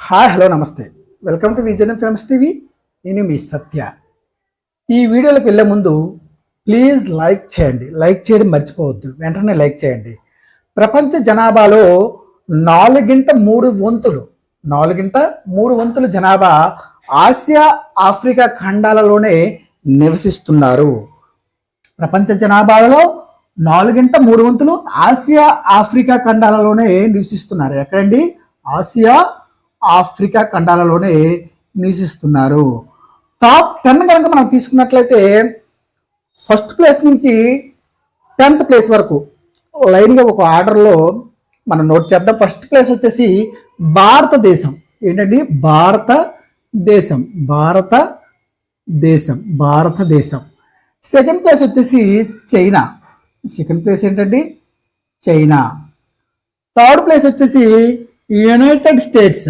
Hi hello నమస్తే welcome to Vijayan famous TV. నేను మీ సత్య. ఈ వీడియోలోకి వెళ్ళే ముందు ప్లీజ్ లైక్ చేయండి. లైక్ చేయడం మర్చిపోవద్దు, వెంటనే లైక్ చేయండి. ప్రపంచ జనాభాలో నాలుగింట మూడు వంతులు జనాభా ఆసియా ఆఫ్రికా ఖండాలలోనే నివసిస్తున్నారు. ప్రపంచ జనాభాలో నాలుగింట మూడు వంతులు ఆసియా ఆఫ్రికా ఖండాలలోనే నివసిస్తున్నారు. ఎక్కడండి? ఆసియా ఆఫ్రికా ఖండాలలోనే నివసిస్తున్నారు. టాప్ 10 కనుక మనం తీసుకున్నట్లయితే ఫస్ట్ ప్లేస్ నుంచి 10th ప్లేస్ వరకు లైన్గా ఒక ఆర్డర్లో మనం నోట్ చేద్దాం. ఫస్ట్ ప్లేస్ వచ్చేసి భారతదేశం. ఏంటండి? భారతదేశం. సెకండ్ ప్లేస్ వచ్చేసి చైనా. సెకండ్ ప్లేస్ ఏంటండి? చైనా. థర్డ్ ప్లేస్ వచ్చేసి United states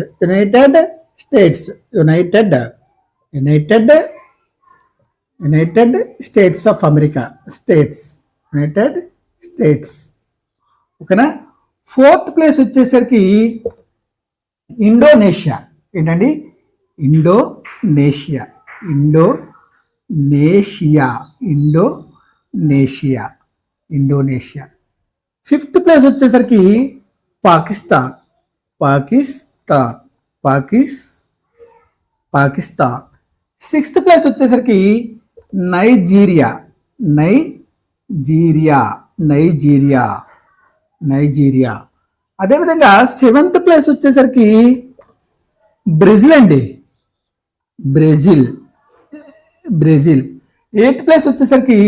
of America. United states. ఓకేనా? ఫోర్త్ ప్లేస్ వచ్చేసరికి ఇండోనేషియా. ఏంటండి? ఇండోనేషియా. ఫిఫ్త్ ప్లేస్ వచ్చేసరికి పాకిస్తాన్. సిక్స్త్ ప్లేస్ వచ్చేసరికి నైజీరియా. అదేవిధంగా సెవెంత్ ప్లేస్ వచ్చేసరికి బ్రెజిల్ అండి. బ్రెజిల్. ఎయిత్ ప్లేస్ వచ్చేసరికి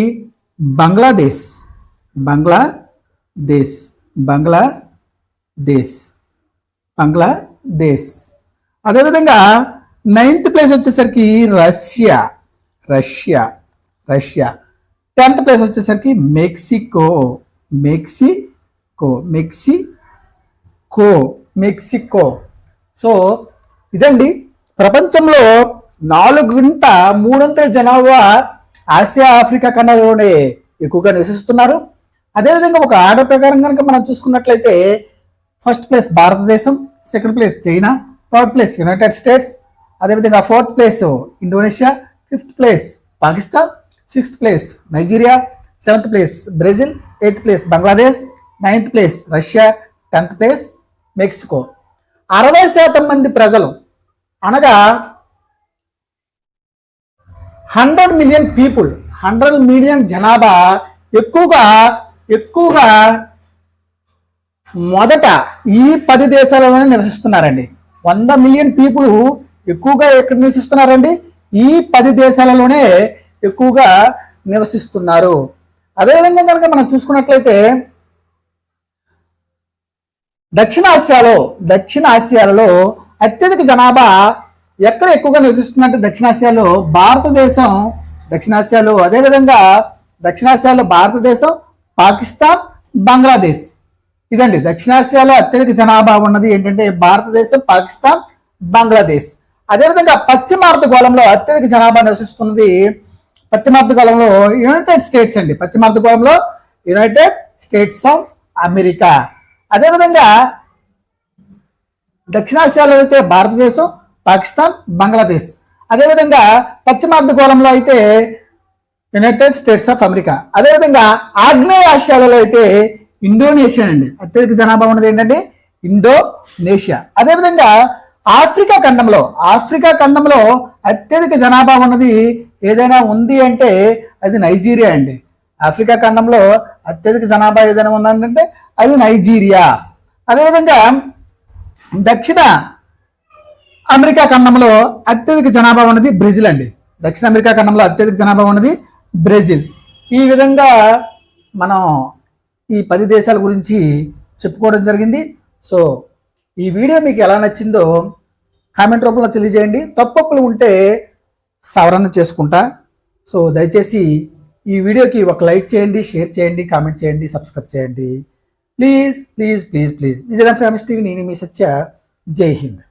బంగ్లాదేశ్. అదేవిధంగా 9th ప్లేస్ వచ్చేసరికి రష్యా. 10th ప్లేస్ వచ్చేసరికి మెక్సికో. సో ఇదండి, ప్రపంచంలో 4/3 జనాభా ఆసియా ఆఫ్రికా ఖండాలలోనే ఎక్కువగా నివసిస్తున్నారు. అదేవిధంగా ఒక ఆర్డర్ ప్రకారం కనుక మనం చూసుకున్నట్లయితే ఫస్ట్ ప్లేస్ భారతదేశం, second place China, third place United States, అదేవిధంగా fourth place Indonesia, fifth place Pakistan, sixth place Nigeria, seventh place Brazil, eighth place Bangladesh, 9th place Russia, 10th place Mexico. 60% మంది ప్రజలు అనగా 100 మిలియన్ పీపుల్, 100 మిలియన్ జనాభా ఎక్కువగా మొదట ఈ 10 దేశాలలోనే నివసిస్తున్నారండి. 100 million people ఎక్కువగా ఎక్కడ నివసిస్తున్నారండి? ఈ 10 దేశాలలోనే ఎక్కువగా నివసిస్తున్నారు. అదేవిధంగా కనుక మనం చూసుకున్నట్లయితే దక్షిణ ఆసియాలలో అత్యధిక జనాభా ఎక్కడ ఎక్కువగా నివసిస్తుందంటే దక్షిణాసియాలో భారతదేశం. అదేవిధంగా దక్షిణాసియాలో భారతదేశం, పాకిస్తాన్, బంగ్లాదేశ్. ఇదండి దక్షిణాసియాలో అత్యధిక జనాభా ఉన్నది ఏంటంటే భారతదేశం, పాకిస్తాన్, బంగ్లాదేశ్. అదేవిధంగా పశ్చిమ అర్ధగోళంలో అత్యధిక జనాభా నివసిస్తున్నది పశ్చిమ అర్ధగోళంలో యునైటెడ్ స్టేట్స్ అండి. పశ్చిమ అర్ధగోళంలో యునైటెడ్ స్టేట్స్ ఆఫ్ అమెరికా. అదేవిధంగా దక్షిణాసియాలో అయితే భారతదేశం, పాకిస్తాన్, బంగ్లాదేశ్. అదేవిధంగా పశ్చిమ అర్ధగోళంలో అయితే యునైటెడ్ స్టేట్స్ ఆఫ్ అమెరికా. అదేవిధంగా ఆగ్నేయ ఆసియాలలో అయితే ఇండోనేషియా అండి. అత్యధిక జనాభా ఉన్నది ఏంటంటే ఇండోనేషియా. అదేవిధంగా ఆఫ్రికా ఖండంలో అత్యధిక జనాభా ఉన్నది ఏదైనా ఉంది అంటే అది నైజీరియా అండి. ఆఫ్రికా ఖండంలో అత్యధిక జనాభా ఏదైనా ఉందంటే అది నైజీరియా. అదేవిధంగా దక్షిణ అమెరికా ఖండంలో అత్యధిక జనాభా ఉన్నది బ్రెజిల్ అండి. దక్షిణ అమెరికా ఖండంలో అత్యధిక జనాభా ఉన్నది బ్రెజిల్. ఈ విధంగా మనం ఈ 10 దేశాల గురించి చెప్పుకోవడం జరిగింది. సో ఈ వీడియో మీకు ఎలా నచ్చిందో కామెంట్ రూపంలో తెలియజేయండి. తప్పులు ఉంటే సవరణ చేసుకుంటా. సో దయచేసి ఈ వీడియోకి ఒక లైక్ చేయండి, షేర్ చేయండి, కామెంట్ చేయండి, సబ్స్క్రైబ్ చేయండి. Please Vijayan famous TV. నేను మీ సత్య. జై హింద్.